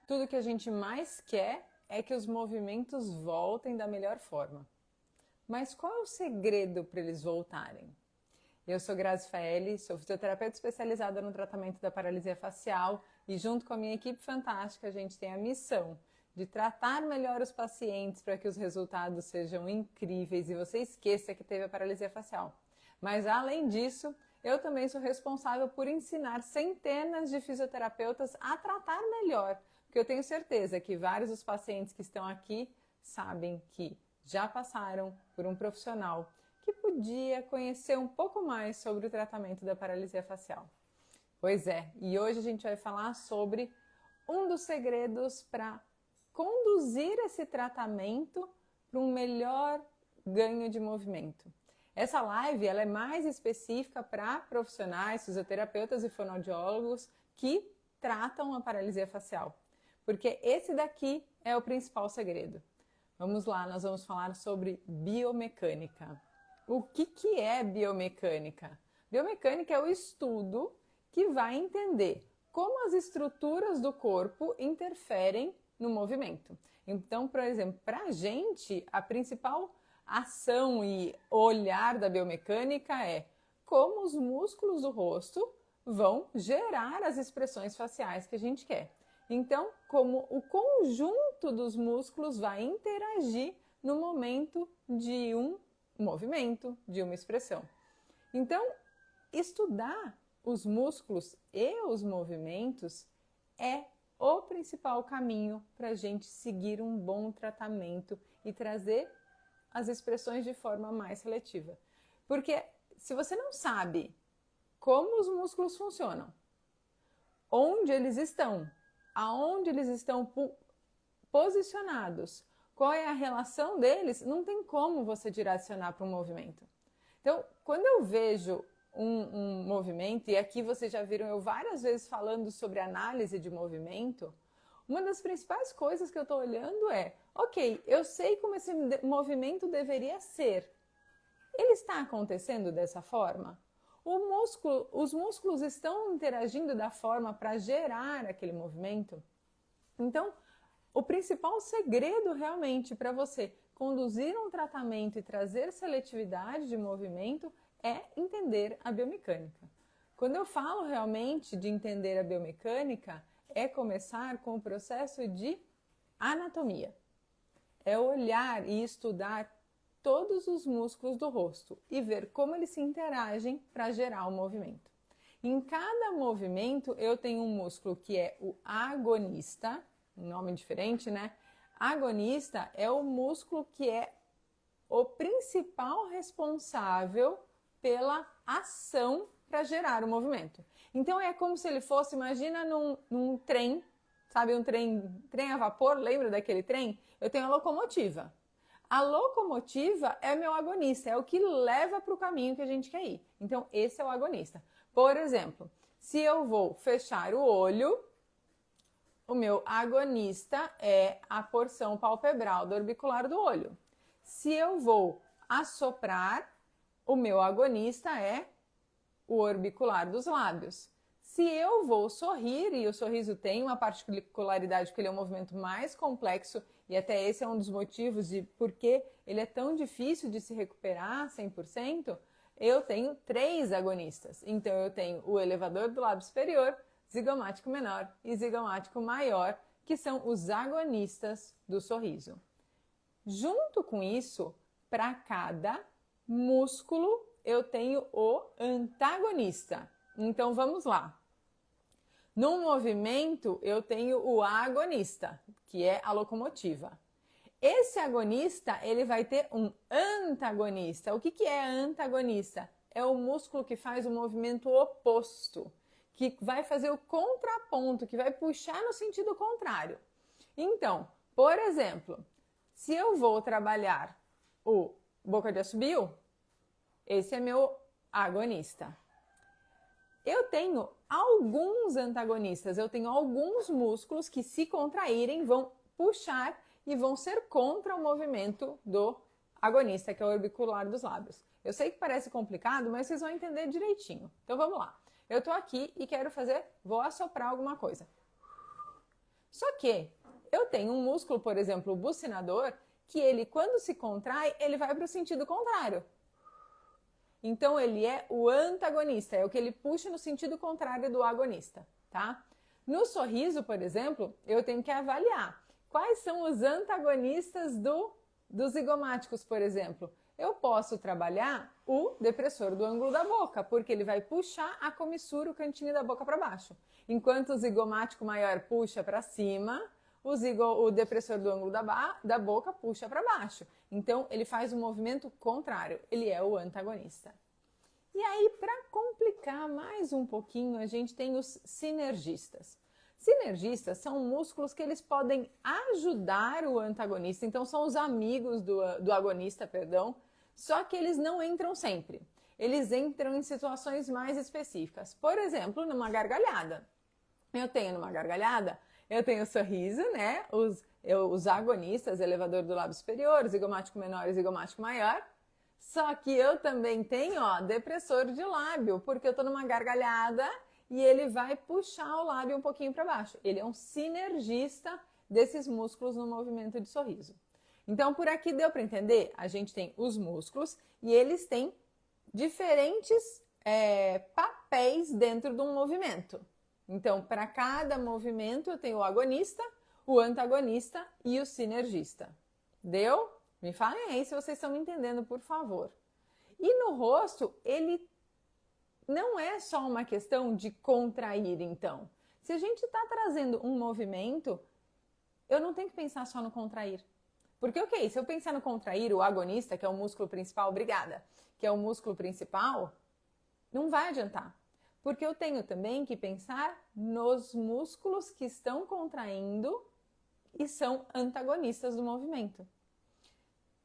Tudo que a gente mais quer é que os movimentos voltem da melhor forma. Mas qual é o segredo para eles voltarem? Eu sou Grazi Faeli, sou fisioterapeuta especializada no tratamento da paralisia facial e junto com a minha equipe fantástica a gente tem a missão de tratar melhor os pacientes para que os resultados sejam incríveis e você esqueça que teve a paralisia facial. Mas além disso, eu também sou responsável por ensinar centenas de fisioterapeutas a tratar melhor, porque eu tenho certeza que vários dos pacientes que estão aqui sabem que já passaram por um profissional que podia conhecer um pouco mais sobre o tratamento da paralisia facial. Pois é, e hoje a gente vai falar sobre um dos segredos para conduzir esse tratamento para um melhor ganho de movimento. Essa live ela é mais específica para profissionais, fisioterapeutas e fonoaudiólogos que tratam a paralisia facial, porque esse daqui é o principal segredo. Vamos lá, nós vamos falar sobre biomecânica. O que é biomecânica? Biomecânica é o estudo que vai entender como as estruturas do corpo interferem no movimento. Então, por exemplo, para a gente, a principal ação e olhar da biomecânica é como os músculos do rosto vão gerar as expressões faciais que a gente quer. Então, como o conjunto dos músculos vai interagir no momento de um movimento, de uma expressão. Então, estudar os músculos e os movimentos é o principal caminho para a gente seguir um bom tratamento e trazer as expressões de forma mais seletiva. Porque se você não sabe como os músculos funcionam, onde eles estão, aonde eles estão posicionados, qual é a relação deles, não tem como você direcionar para um movimento. Então, quando eu vejo um movimento, e aqui vocês já viram eu várias vezes falando sobre análise de movimento, uma das principais coisas que eu estou olhando é, ok, eu sei como esse movimento deveria ser. Ele está acontecendo dessa forma? Os músculos estão interagindo da forma para gerar aquele movimento? Então, o principal segredo realmente para você conduzir um tratamento e trazer seletividade de movimento é entender a biomecânica. Quando eu falo realmente de entender a biomecânica, é começar com o processo de anatomia. É olhar e estudar todos os músculos do rosto e ver como eles se interagem para gerar o movimento. Em cada movimento eu tenho um músculo que é o agonista, um nome diferente, né? Agonista é o músculo que é o principal responsável pela ação para gerar o movimento. Então é como se ele fosse, imagina num trem, sabe, um trem a vapor, lembra daquele trem? Eu tenho a locomotiva. A locomotiva é meu agonista, é o que leva para o caminho que a gente quer ir. Então esse é o agonista. Por exemplo, se eu vou fechar o olho, o meu agonista é a porção palpebral do orbicular do olho. Se eu vou assoprar, o meu agonista é o orbicular dos lábios. Se eu vou sorrir, e o sorriso tem uma particularidade porque ele é um movimento mais complexo e até esse é um dos motivos de por que ele é tão difícil de se recuperar 100%, eu tenho 3 agonistas. Então eu tenho o elevador do lábio superior, zigomático menor e zigomático maior, que são os agonistas do sorriso. Junto com isso, para cada músculo, eu tenho o antagonista. Então vamos lá. No movimento, eu tenho o agonista, que é a locomotiva. Esse agonista, ele vai ter um antagonista. O que é antagonista? É o músculo que faz o movimento oposto, que vai fazer o contraponto, que vai puxar no sentido contrário. Então, por exemplo, se eu vou trabalhar o boca de assobio, esse é meu agonista. Eu tenho alguns antagonistas, eu tenho alguns músculos que se contraírem vão puxar e vão ser contra o movimento do agonista, que é o orbicular dos lábios. Eu sei que parece complicado, mas vocês vão entender direitinho. Então vamos lá. Eu tô aqui e quero vou assoprar alguma coisa. Só que eu tenho um músculo, por exemplo, o bucinador, que ele, quando se contrai, ele vai para o sentido contrário. Então, ele é o antagonista, é o que ele puxa no sentido contrário do agonista, tá? No sorriso, por exemplo, eu tenho que avaliar quais são os antagonistas dos zigomáticos, por exemplo. Eu posso trabalhar o depressor do ângulo da boca, porque ele vai puxar a comissura, o cantinho da boca para baixo. Enquanto o zigomático maior puxa para cima, o depressor do ângulo da boca puxa para baixo. Então, ele faz um movimento contrário, ele é o antagonista. E aí, para complicar mais um pouquinho, a gente tem os sinergistas. Sinergistas são músculos que eles podem ajudar o antagonista, então são os amigos do agonista, perdão, só que eles não entram sempre. Eles entram em situações mais específicas. Por exemplo, numa gargalhada. Numa gargalhada, eu tenho o sorriso, né? Os agonistas, elevador do lábio superior, zigomático menor e zigomático maior. Só que eu também tenho, depressor de lábio, porque eu tô numa gargalhada e ele vai puxar o lábio um pouquinho para baixo. Ele é um sinergista desses músculos no movimento de sorriso. Então, por aqui deu para entender? A gente tem os músculos e eles têm diferentes papéis dentro de um movimento. Então, para cada movimento eu tenho o agonista, o antagonista e o sinergista. Deu? Me falem aí se vocês estão me entendendo, por favor. E no rosto, ele não é só uma questão de contrair, então. Se a gente está trazendo um movimento, eu não tenho que pensar só no contrair. Porque, ok, se eu pensar no contrair, o agonista, que é o músculo principal, obrigada, que é o músculo principal, não vai adiantar. Porque eu tenho também que pensar nos músculos que estão contraindo e são antagonistas do movimento.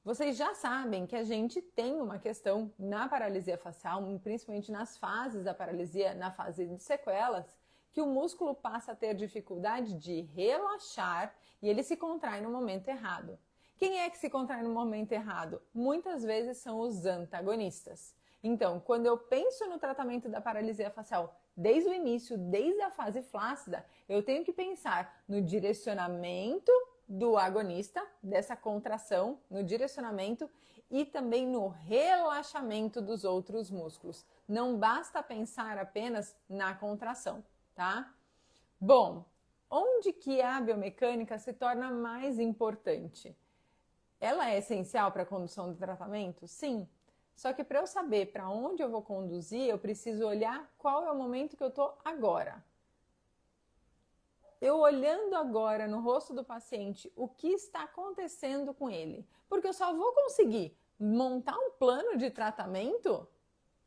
Vocês já sabem que a gente tem uma questão na paralisia facial, principalmente nas fases da paralisia, na fase de sequelas, que o músculo passa a ter dificuldade de relaxar e ele se contrai no momento errado. Quem é que se contrai no momento errado? Muitas vezes são os antagonistas. Então, quando eu penso no tratamento da paralisia facial desde o início, desde a fase flácida, eu tenho que pensar no direcionamento do agonista, dessa contração, no direcionamento e também no relaxamento dos outros músculos. Não basta pensar apenas na contração, tá? Bom, onde que a biomecânica se torna mais importante? Ela é essencial para a condução do tratamento? Sim. Só que para eu saber para onde eu vou conduzir, eu preciso olhar qual é o momento que eu estou agora. Eu olhando agora no rosto do paciente, o que está acontecendo com ele? Porque eu só vou conseguir montar um plano de tratamento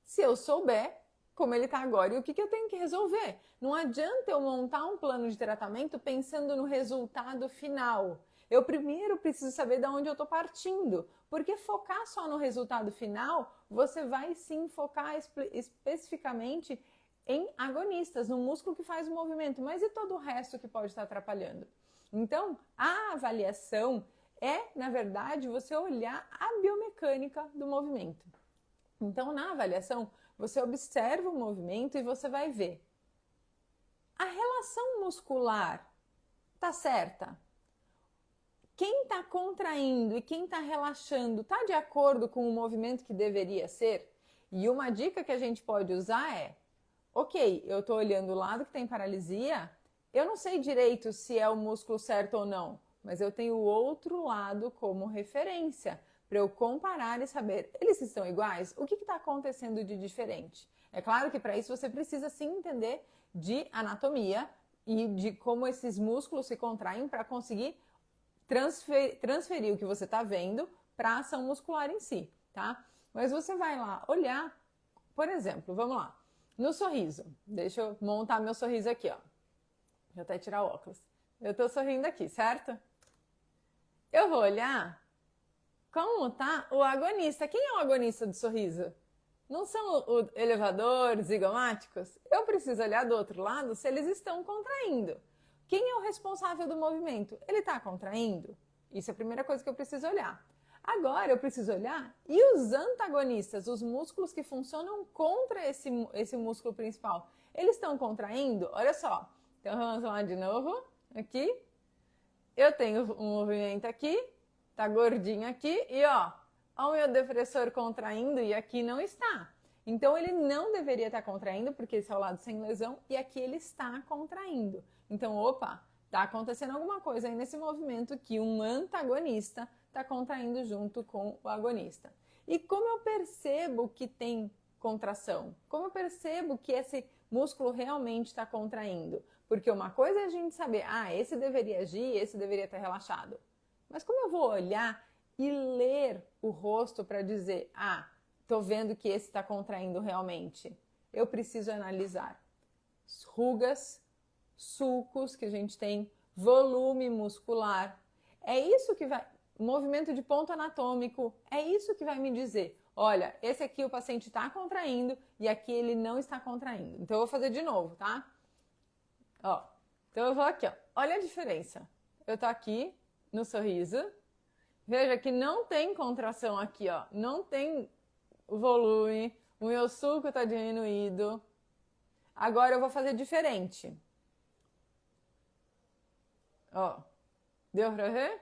se eu souber como ele está agora e o que eu tenho que resolver. Não adianta eu montar um plano de tratamento pensando no resultado final. Eu primeiro preciso saber de onde eu estou partindo, porque focar só no resultado final, você vai sim focar especificamente em agonistas, no músculo que faz o movimento, mas e todo o resto que pode estar atrapalhando? Então, a avaliação é, na verdade, você olhar a biomecânica do movimento. Então, na avaliação, você observa o movimento e você vai ver. A relação muscular está certa? Quem está contraindo e quem está relaxando está de acordo com o movimento que deveria ser? E uma dica que a gente pode usar é: ok, eu estou olhando o lado que tem paralisia, eu não sei direito se é o músculo certo ou não, mas eu tenho o outro lado como referência para eu comparar e saber, eles estão iguais? O que está acontecendo de diferente? É claro que para isso você precisa sim entender de anatomia e de como esses músculos se contraem para conseguir transferir o que você está vendo para a ação muscular em si, tá? Mas você vai lá olhar, por exemplo, vamos lá, no sorriso. Deixa eu montar meu sorriso aqui, ó. Deixa eu até tirar o óculos. Eu estou sorrindo aqui, certo? Eu vou olhar como tá o agonista. Quem é o agonista do sorriso? Não são os elevadores zigomáticos? Eu preciso olhar do outro lado se eles estão contraindo. Quem é o responsável do movimento? Ele está contraindo? Isso é a primeira coisa que eu preciso olhar. Agora eu preciso olhar e os antagonistas, os músculos que funcionam contra esse músculo principal, eles estão contraindo? Olha só. Então vamos lá de novo. Aqui. eu tenho um movimento aqui, tá gordinho aqui, e ó o meu depressor contraindo e aqui não está. Então ele não deveria estar contraindo, porque esse é o lado sem lesão, e aqui ele está contraindo. Então, opa, tá acontecendo alguma coisa aí nesse movimento que um antagonista está contraindo junto com o agonista. E como eu percebo que tem contração? Como eu percebo que esse músculo realmente está contraindo? Porque uma coisa é a gente saber, esse deveria agir, esse deveria estar relaxado. Mas como eu vou olhar e ler o rosto para dizer, tô vendo que esse está contraindo realmente? Eu preciso analisar rugas, sulcos que a gente tem, volume muscular. É isso que vai, movimento de ponto anatômico, é isso que vai me dizer, olha, esse aqui o paciente está contraindo e aqui ele não está contraindo. Então eu vou fazer de novo, tá? Então eu vou aqui, olha a diferença. Eu tô aqui no sorriso, veja que não tem contração aqui, não tem volume, o meu sulco está diminuído. Agora eu vou fazer diferente. Deu pra ver?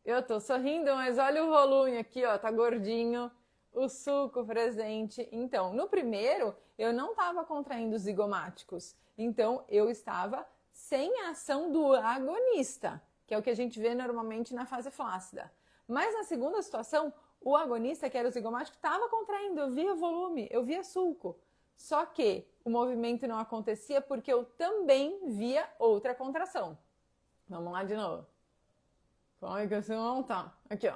Eu tô sorrindo, mas olha o volume aqui, tá gordinho, o sulco presente. Então, no primeiro, eu não estava contraindo os zigomáticos. Então, eu estava sem a ação do agonista, que é o que a gente vê normalmente na fase flácida. Mas na segunda situação, o agonista, que era o zigomático, estava contraindo, eu via volume, eu via sulco. Só que o movimento não acontecia porque eu também via outra contração. Vamos lá de novo. Como é que assim não tá? Aqui,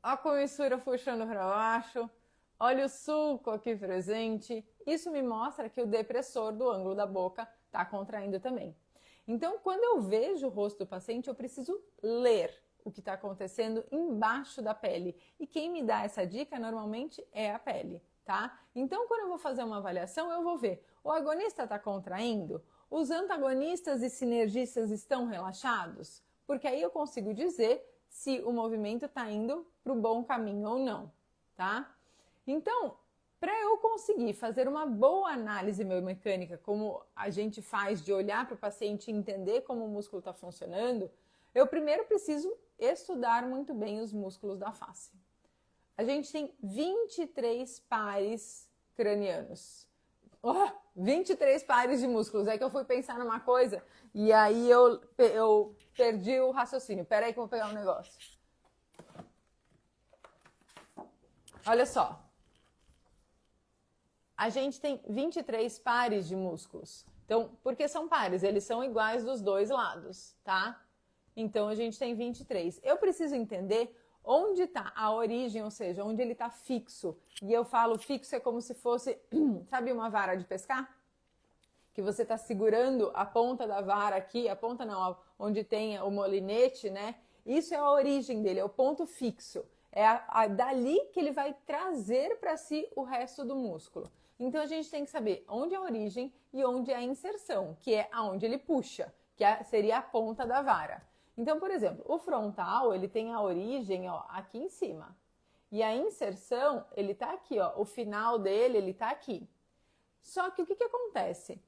a comissura puxando para baixo, olha o sulco aqui presente. Isso me mostra que o depressor do ângulo da boca está contraindo também. Então, quando eu vejo o rosto do paciente, eu preciso ler o que está acontecendo embaixo da pele. E quem me dá essa dica normalmente é a pele, tá? Então, quando eu vou fazer uma avaliação, eu vou ver, o agonista está contraindo? Os antagonistas e sinergistas estão relaxados? Porque aí eu consigo dizer se o movimento está indo para o bom caminho ou não, tá? Então, para eu conseguir fazer uma boa análise biomecânica, como a gente faz de olhar para o paciente e entender como o músculo está funcionando, eu primeiro preciso estudar muito bem os músculos da face. A gente tem 23 pares cranianos. 23 pares de músculos. É que eu fui pensar numa coisa e aí eu perdi o raciocínio. Espera aí que eu vou pegar um negócio. Olha só. A gente tem 23 pares de músculos. Então, por que são pares? Eles são iguais dos dois lados, tá? Então, a gente tem 23. Eu preciso entender onde está a origem, ou seja, onde ele está fixo. E eu falo fixo é como se fosse, sabe uma vara de pescar? Que você está segurando a ponta da vara aqui, a ponta não, onde tem o molinete, né? Isso é a origem dele, é o ponto fixo. É dali que ele vai trazer para si o resto do músculo. Então, a gente tem que saber onde é a origem e onde é a inserção, que é aonde ele puxa, que seria a ponta da vara. Então, por exemplo, o frontal, ele tem a origem, aqui em cima. E a inserção, ele tá aqui, o final dele, ele tá aqui. Só que o que acontece?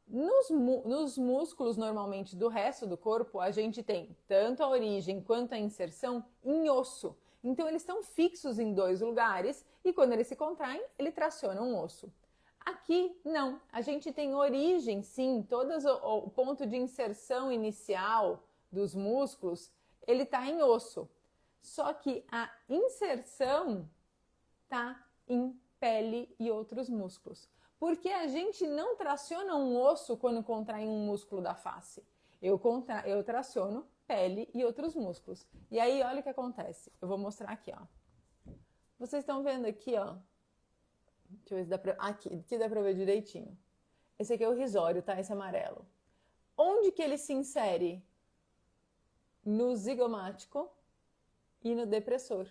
Nos músculos, normalmente, do resto do corpo, a gente tem tanto a origem quanto a inserção em osso. Então, eles estão fixos em dois lugares e quando eles se contraem, ele traciona um osso. Aqui, não. A gente tem origem, sim, o ponto de inserção inicial dos músculos, ele está em osso. Só que a inserção está em pele e outros músculos. Porque a gente não traciona um osso quando contrai um músculo da face. Eu traciono pele e outros músculos. E aí, olha o que acontece. Eu vou mostrar aqui, Vocês estão vendo aqui, Deixa eu ver se dá pra... Aqui dá pra ver direitinho. Esse aqui é o risório, tá? Esse amarelo. Onde que ele se insere? No zigomático e no depressor.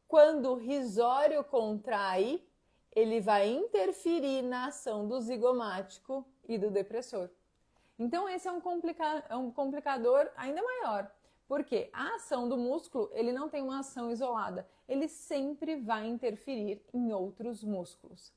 Quando o risório contrai, ele vai interferir na ação do zigomático e do depressor. Então, esse é um complicador ainda maior, porque a ação do músculo, ele não tem uma ação isolada, ele sempre vai interferir em outros músculos.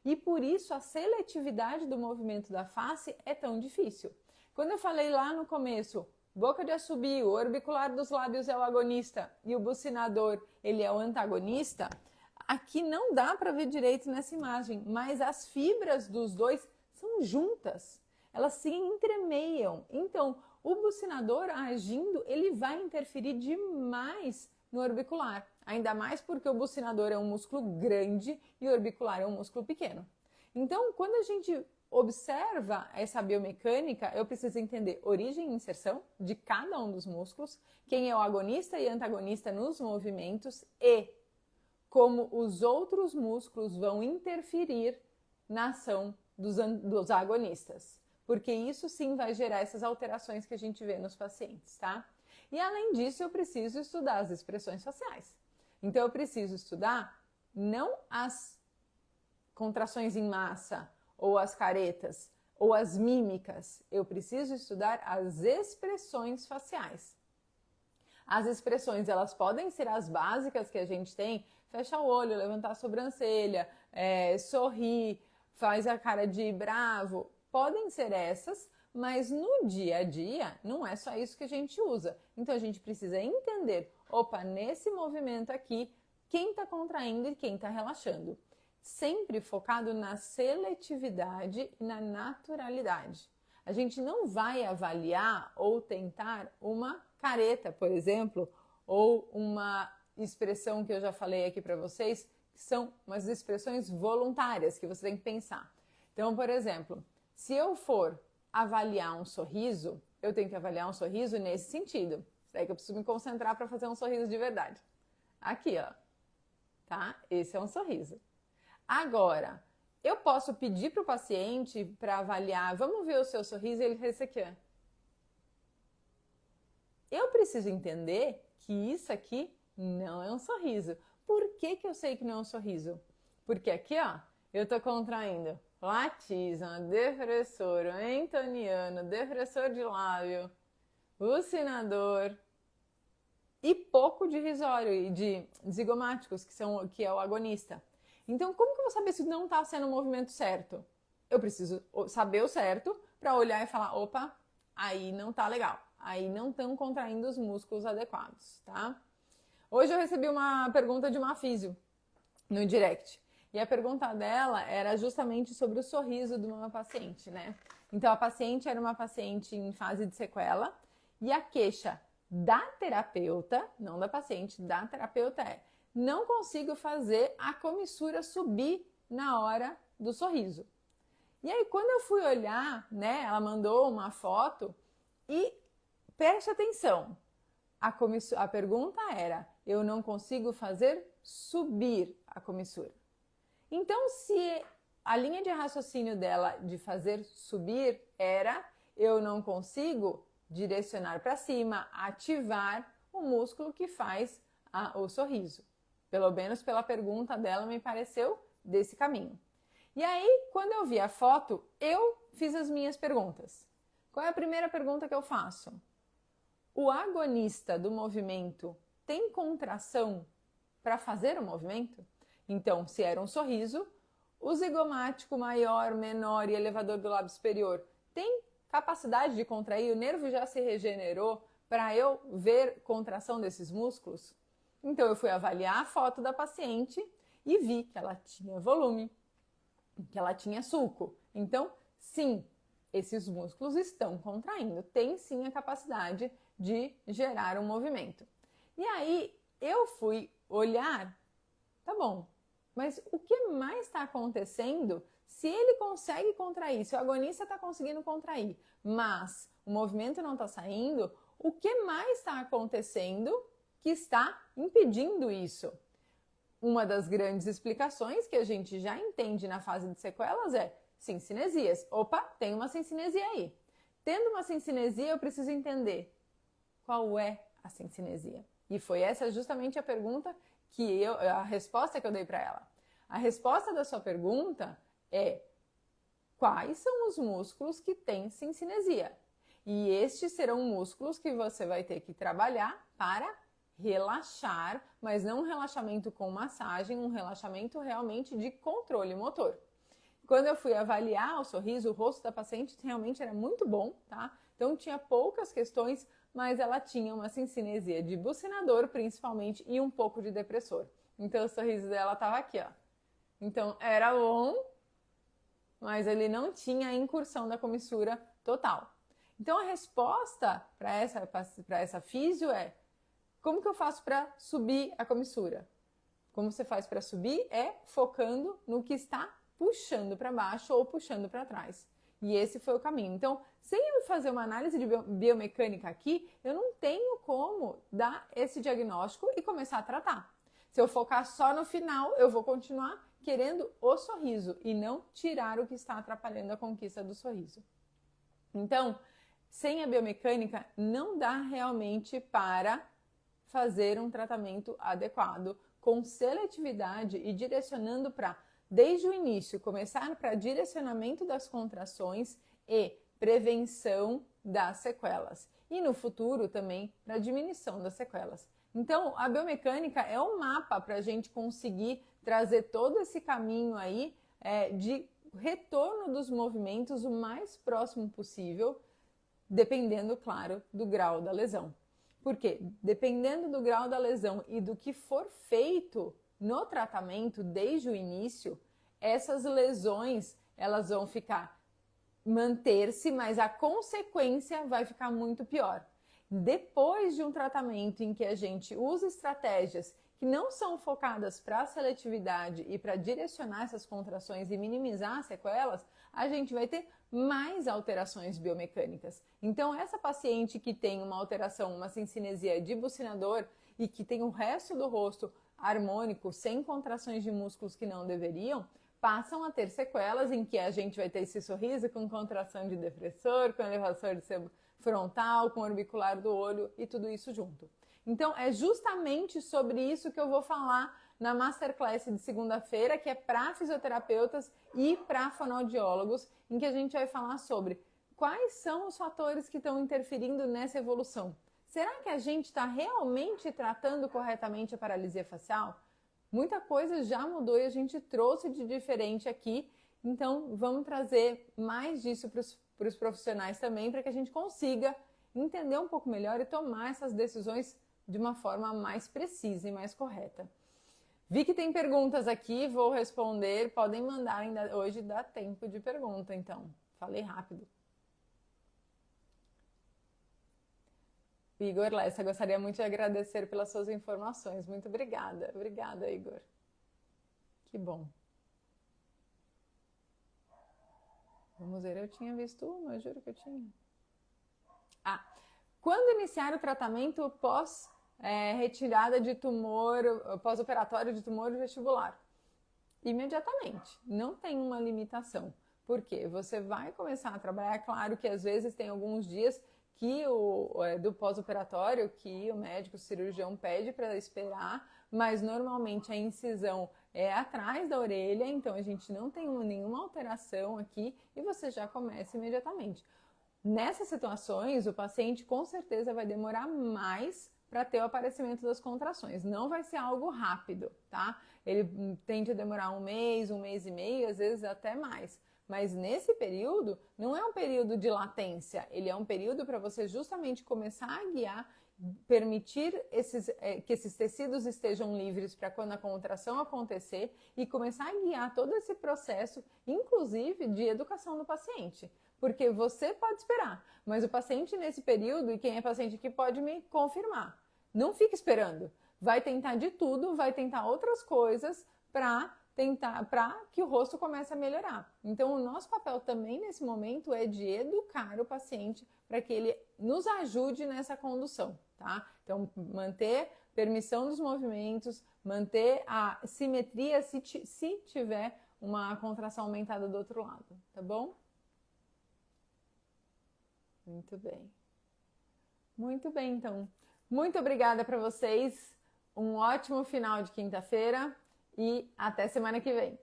E por isso, a seletividade do movimento da face é tão difícil. Quando eu falei lá no começo, boca de assobio, o orbicular dos lábios é o agonista e o bucinador, ele é o antagonista, aqui não dá para ver direito nessa imagem, mas as fibras dos dois são juntas, elas se entremeiam. Então, o bucinador agindo, ele vai interferir demais no orbicular, ainda mais porque o bucinador é um músculo grande e o orbicular é um músculo pequeno. Então, quando a gente observa essa biomecânica, eu preciso entender origem e inserção de cada um dos músculos, quem é o agonista e antagonista nos movimentos e como os outros músculos vão interferir na ação dos agonistas. Porque isso sim vai gerar essas alterações que a gente vê nos pacientes, tá? E além disso, eu preciso estudar as expressões faciais. Então, eu preciso estudar não as contrações em massa, ou as caretas, ou as mímicas. Eu preciso estudar as expressões faciais. As expressões, elas podem ser as básicas que a gente tem, fecha o olho, levantar a sobrancelha, sorrir, faz a cara de bravo, podem ser essas, mas no dia a dia não é só isso que a gente usa. Então a gente precisa entender, opa, nesse movimento aqui, quem está contraindo e quem está relaxando. Sempre focado na seletividade e na naturalidade. A gente não vai avaliar ou tentar uma careta, por exemplo, ou uma expressão que eu já falei aqui para vocês, que são umas expressões voluntárias que você tem que pensar. Então, por exemplo, se eu for avaliar um sorriso, eu tenho que avaliar um sorriso nesse sentido. Daí que eu preciso me concentrar para fazer um sorriso de verdade. Aqui, ó. Tá? Esse é um sorriso. Agora, eu posso pedir para o paciente para avaliar, vamos ver o seu sorriso, e ele fez isso aqui, ó. Eu preciso entender que isso aqui não é um sorriso. Por que que eu sei que não é um sorriso? Porque aqui, ó, eu tô contraindo latisma, depressor, entoniano, depressor de lábio, bucinador e pouco de risório e de zigomáticos, que é o agonista. Então, como que eu vou saber se não está sendo o movimento certo? Eu preciso saber o certo para olhar e falar, opa, aí não tá legal. Aí não estão contraindo os músculos adequados, tá? Hoje eu recebi uma pergunta de uma físio no direct. E a pergunta dela era justamente sobre o sorriso de uma paciente, né? Então, a paciente era uma paciente em fase de sequela e a queixa da terapeuta, não da paciente, da terapeuta é: não consigo fazer a comissura subir na hora do sorriso. E aí, quando eu fui olhar, né, ela mandou uma foto e preste atenção, a pergunta era: eu não consigo fazer subir a comissura. Então, se a linha de raciocínio dela de fazer subir era: eu não consigo direcionar para cima, ativar o músculo que faz o sorriso. Pelo menos pela pergunta dela me pareceu desse caminho. E aí, quando eu vi a foto, eu fiz as minhas perguntas. Qual é a primeira pergunta que eu faço? O agonista do movimento tem contração para fazer o movimento? Então, se era um sorriso, o zigomático maior, menor e elevador do lábio superior tem capacidade de contrair? O nervo já se regenerou para eu ver contração desses músculos? Então, eu fui avaliar a foto da paciente e vi que ela tinha volume, que ela tinha sulco. Então, sim, esses músculos estão contraindo, tem sim a capacidade de gerar um movimento. E aí, eu fui olhar, tá bom, mas o que mais está acontecendo se ele consegue contrair, se o agonista está conseguindo contrair, mas o movimento não está saindo, o que mais está acontecendo que está impedindo isso? Uma das grandes explicações que a gente já entende na fase de sequelas é sincinesias. Opa, tem uma sincinesia aí. Tendo uma sincinesia, eu preciso entender qual é a sincinesia. E foi essa justamente a pergunta a resposta que eu dei para ela. A resposta da sua pergunta é: quais são os músculos que têm sincinesia? E estes serão músculos que você vai ter que trabalhar para relaxar, mas não um relaxamento com massagem, um relaxamento realmente de controle motor. Quando eu fui avaliar o sorriso, o rosto da paciente realmente era muito bom, tá? Então tinha poucas questões, mas ela tinha uma sincinesia de bucinador, principalmente, e um pouco de depressor. Então o sorriso dela estava aqui, ó. Então era bom, mas ele não tinha a incursão da comissura total. Então a resposta para essa físio é: como que eu faço para subir a comissura? Como você faz para subir é focando no que está puxando para baixo ou puxando para trás. E esse foi o caminho. Então, sem eu fazer uma análise de biomecânica aqui, eu não tenho como dar esse diagnóstico e começar a tratar. Se eu focar só no final, eu vou continuar querendo o sorriso e não tirar o que está atrapalhando a conquista do sorriso. Então, sem a biomecânica, não dá realmente para fazer um tratamento adequado, com seletividade e direcionando para, desde o início, começar para direcionamento das contrações e prevenção das sequelas. E no futuro também para diminuição das sequelas. Então, a biomecânica é um mapa para a gente conseguir trazer todo esse caminho aí de retorno dos movimentos o mais próximo possível, dependendo, claro, do grau da lesão. Porque dependendo do grau da lesão e do que for feito no tratamento desde o início, essas lesões elas vão manter-se, mas a consequência vai ficar muito pior. Depois de um tratamento em que a gente usa estratégias que não são focadas para a seletividade e para direcionar essas contrações e minimizar as sequelas, a gente vai ter mais alterações biomecânicas. Então, essa paciente que tem uma alteração, uma sincinesia de bucinador e que tem o resto do rosto harmônico, sem contrações de músculos que não deveriam, passam a ter sequelas em que a gente vai ter esse sorriso com contração de depressor, com elevação de sebo frontal, com orbicular do olho e tudo isso junto. Então, é justamente sobre isso que eu vou falar na Masterclass de segunda-feira, que é para fisioterapeutas e para fonoaudiólogos, em que a gente vai falar sobre quais são os fatores que estão interferindo nessa evolução. Será que a gente está realmente tratando corretamente a paralisia facial? Muita coisa já mudou e a gente trouxe de diferente aqui, então vamos trazer mais disso para os profissionais também, para que a gente consiga entender um pouco melhor e tomar essas decisões de uma forma mais precisa e mais correta. Vi que tem perguntas aqui, vou responder. Podem mandar, ainda hoje dá tempo de pergunta, então. Falei rápido. Igor Lessa, gostaria muito de agradecer pelas suas informações. Muito obrigada. Obrigada, Igor. Que bom. Vamos ver, eu tinha visto uma, eu juro que eu tinha. Quando iniciar o tratamento retirada de tumor, pós-operatório de tumor vestibular? Imediatamente, não tem uma limitação. Por quê? Você vai começar a trabalhar, claro que às vezes tem alguns dias que do pós-operatório que o médico, o cirurgião pede para esperar, mas normalmente a incisão é atrás da orelha, então a gente não tem nenhuma alteração aqui e você já começa imediatamente. Nessas situações, o paciente com certeza vai demorar mais para ter o aparecimento das contrações. Não vai ser algo rápido, tá? Ele tende a demorar um mês e meio, às vezes até mais. Mas nesse período, não é um período de latência, ele é um período para você justamente começar a guiar, permitir que esses tecidos estejam livres para quando a contração acontecer e começar a guiar todo esse processo, inclusive de educação do paciente. Porque você pode esperar, mas o paciente nesse período, e quem é paciente aqui pode me confirmar, não fica esperando. Vai tentar de tudo, vai tentar outras coisas para que o rosto comece a melhorar. Então, o nosso papel também nesse momento é de educar o paciente para que ele nos ajude nessa condução, tá? Então, manter permissão dos movimentos, manter a simetria se tiver uma contração aumentada do outro lado, tá bom? Muito bem. Muito bem, então. Muito obrigada para vocês. Um ótimo final de quinta-feira e até semana que vem.